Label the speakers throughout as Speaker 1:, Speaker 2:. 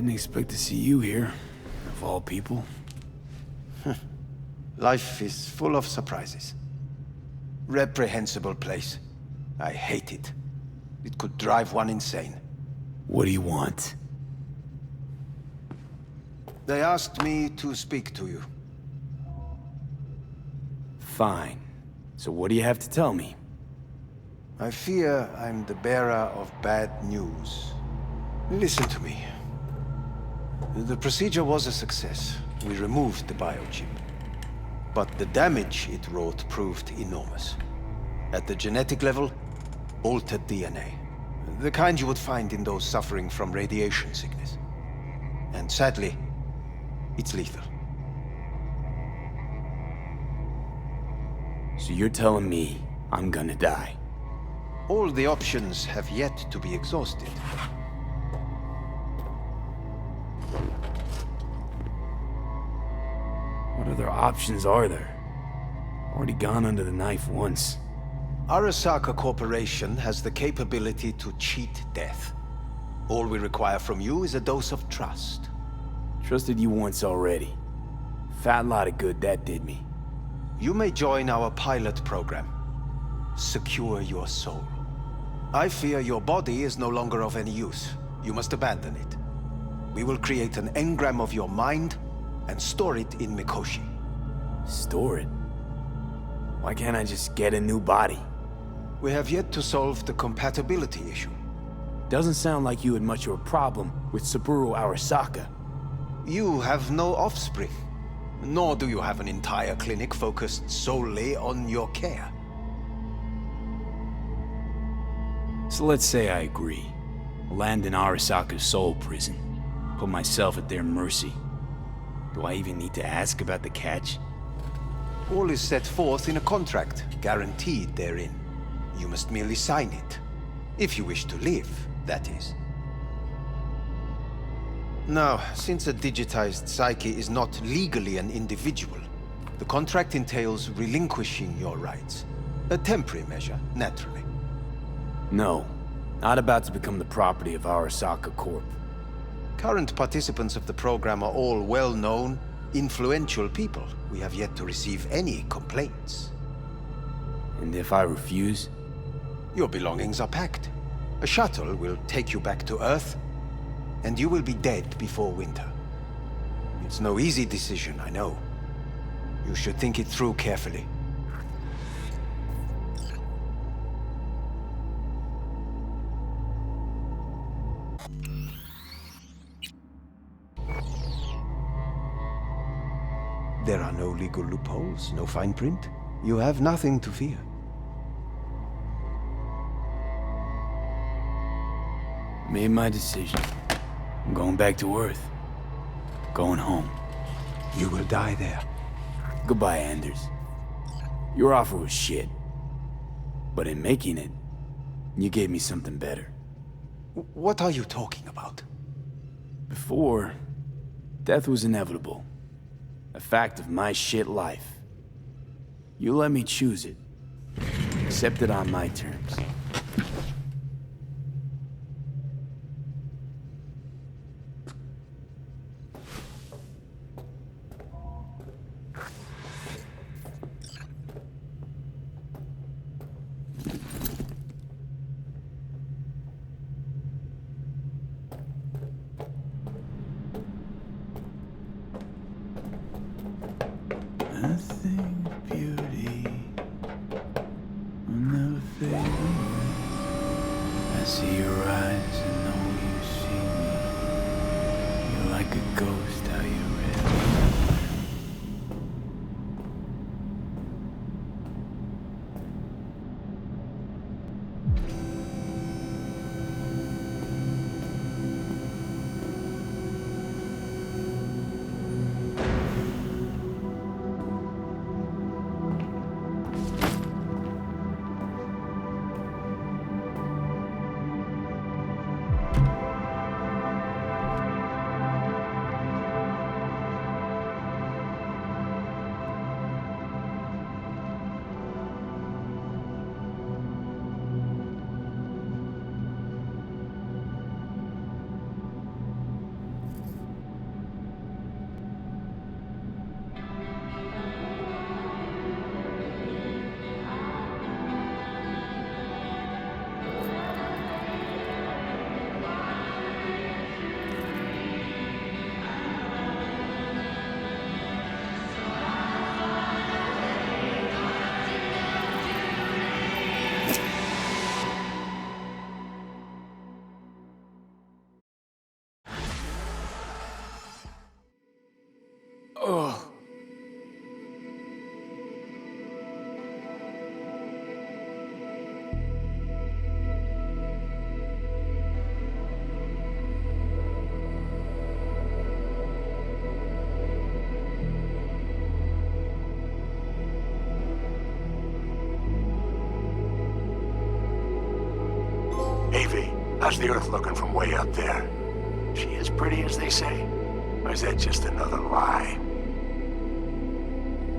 Speaker 1: Didn't expect to see you here, of all people.
Speaker 2: Life is full of surprises. Reprehensible place. I hate it. It could drive one insane.
Speaker 1: What do you want?
Speaker 2: They asked me to speak to you.
Speaker 1: Fine. So what do you have to tell me?
Speaker 2: I fear I'm the bearer of bad news. Listen to me. The procedure was a success. We removed the biochip. But the damage it wrought proved enormous. At the genetic level, altered DNA. The kind you would find in those suffering from radiation sickness. And sadly, it's lethal.
Speaker 1: So you're telling me I'm gonna die?
Speaker 2: All the options have yet to be exhausted.
Speaker 1: What other options are there? Already gone under the knife once.
Speaker 2: Arasaka Corporation has the capability to cheat death. All we require from you is a dose of trust.
Speaker 1: Trusted you once already. Fat lot of good that did me.
Speaker 2: You may join our pilot program. Secure your soul. I fear your body is no longer of any use. You must abandon it. We will create an engram of your mind and store it in Mikoshi.
Speaker 1: Store it? Why can't I just get a new body?
Speaker 2: We have yet to solve the compatibility issue.
Speaker 1: Doesn't sound like you had much of a problem with Saburo Arasaka.
Speaker 2: You have no offspring, nor do you have an entire clinic focused solely on your care.
Speaker 1: So let's say I agree. Land in Arasaka's soul prison. Put myself at their mercy. Do I even need to ask about the catch?
Speaker 2: All is set forth in a contract, guaranteed therein. You must merely sign it. If you wish to live, that is. Now, since a digitized psyche is not legally an individual, the contract entails relinquishing your rights. A temporary measure, naturally.
Speaker 1: No. Not about to become the property of Arasaka Corp.
Speaker 2: Current participants of the program are all well-known, influential people. We have yet to receive any complaints.
Speaker 1: And if I refuse?
Speaker 2: Your belongings are packed. A shuttle will take you back to Earth, and you will be dead before winter. It's no easy decision, I know. You should think it through carefully. There are no legal loopholes, no fine print. You have nothing to fear.
Speaker 1: Made my decision. I'm going back to Earth. Going home.
Speaker 2: You will die there.
Speaker 1: Goodbye, Anders. Your offer was shit. But in making it, you gave me something better.
Speaker 2: What are you talking about?
Speaker 1: Before, death was inevitable. A fact of my shit life. You let me choose it. Accept it on my terms. Nothing beauty will never fade away. I see your eyes and know you see me. You're like a ghost, how you read. Oh.
Speaker 3: Hey, V, how's the Earth looking from way up there? She as pretty as they say? Or is that just another lie?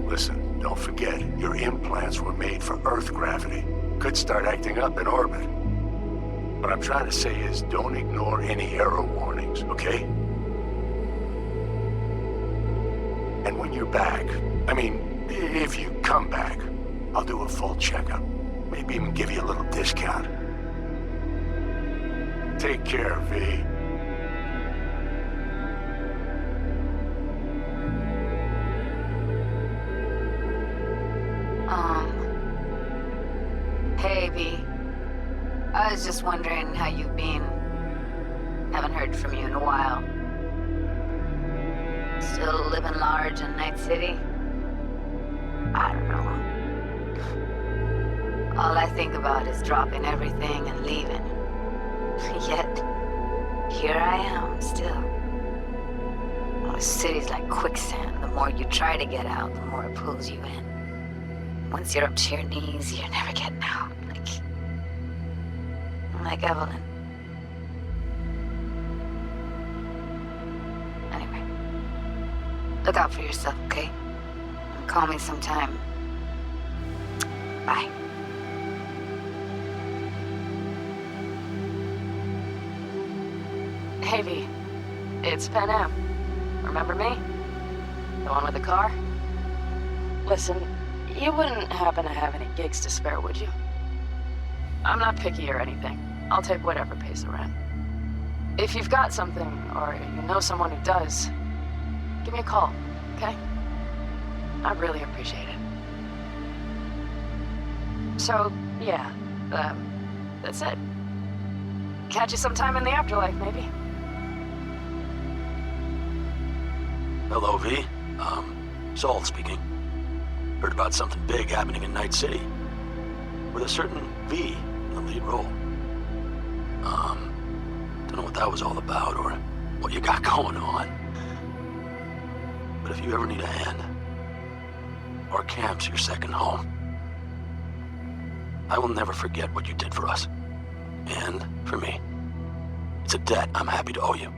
Speaker 3: Listen, don't forget, your implants were made for Earth gravity. Could start acting up in orbit. What I'm trying to say is, don't ignore any error warnings, okay? And when you're back, I mean, if you come back, I'll do a full checkup. Maybe even give you a little discount. Take care, V.
Speaker 4: Hey, V. I was just wondering how you've been. Haven't heard from you in a while. Still living large in Night City? I don't know. All I think about is dropping everything and leaving. Yet, here I am, still. Oh, the city's like quicksand. The more you try to get out, the more it pulls you in. Once you're up to your knees, you're never getting out. Like Evelyn. Anyway. Look out for yourself, okay? And call me sometime. Bye. Hey, V. It's Pan Am. Remember me? The one with the car? Listen, you wouldn't happen to have any gigs to spare, would you? I'm not picky or anything. I'll take whatever pays the rent. If you've got something, or you know someone who does, give me a call, okay? I'd really appreciate it. So, yeah, that's it. Catch you sometime in the afterlife, maybe.
Speaker 3: Hello, V. Saul speaking. Heard about something big happening in Night City. With a certain V in the lead role. Don't know what that was all about or what you got going on. But if you ever need a hand, our camp's your second home. I will never forget what you did for us. And for me. It's a debt I'm happy to owe you.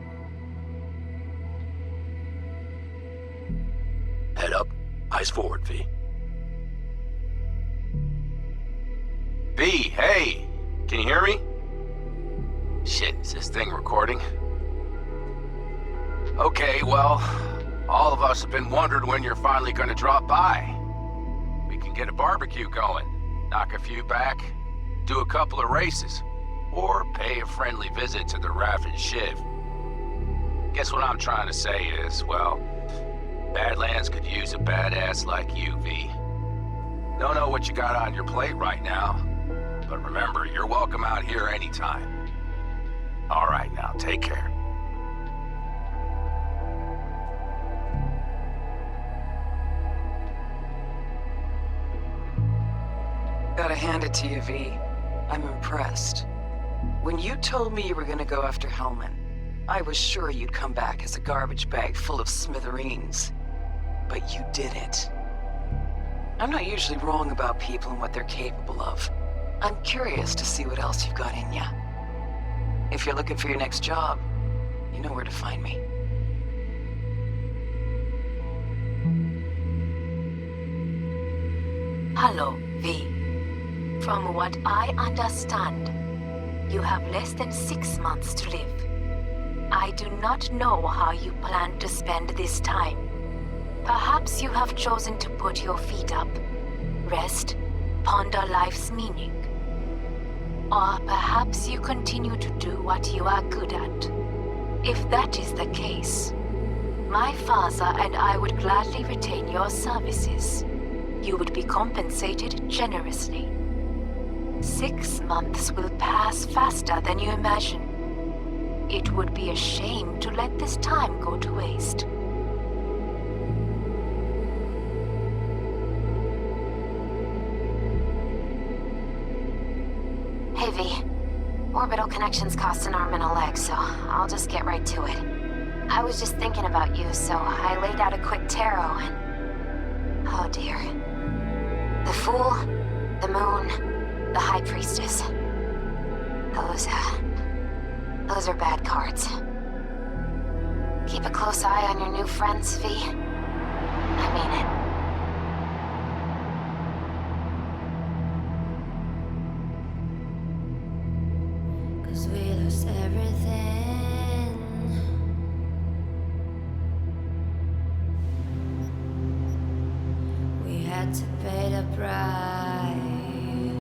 Speaker 3: Head up, eyes forward, V.
Speaker 5: V, hey! Can you hear me? Shit, is this thing recording? Okay, well, all of us have been wondering when you're finally gonna drop by. We can get a barbecue going, knock a few back, do a couple of races, or pay a friendly visit to the Raff and Shiv. Guess what I'm trying to say is, well, Badlands could use a badass like you, V. Don't know what you got on your plate right now, but remember, you're welcome out here anytime. All right, now, take care.
Speaker 6: Gotta hand it to you, V. I'm impressed. When you told me you were gonna go after Hellman, I was sure you'd come back as a garbage bag full of smithereens. But you did it. I'm not usually wrong about people and what they're capable of. I'm curious to see what else you've got in ya. If you're looking for your next job, you know where to find me.
Speaker 4: Hello, V. From what I understand, you have less than 6 months to live. I do not know how you plan to spend this time. Perhaps you have chosen to put your feet up, rest, ponder life's meaning. Or perhaps you continue to do what you are good at. If that is the case, my father and I would gladly retain your services. You would be compensated generously. 6 months will pass faster than you imagine. It would be a shame to let this time go to waste. Orbital connections cost an arm and a leg, so I'll just get right to it. I was just thinking about you, so I laid out a quick tarot and... Oh dear. The Fool, the Moon, the High Priestess. Those are bad cards. Keep a close eye on your new friends, V. I mean it.
Speaker 7: 'Cause we lost everything. We had to pay the price.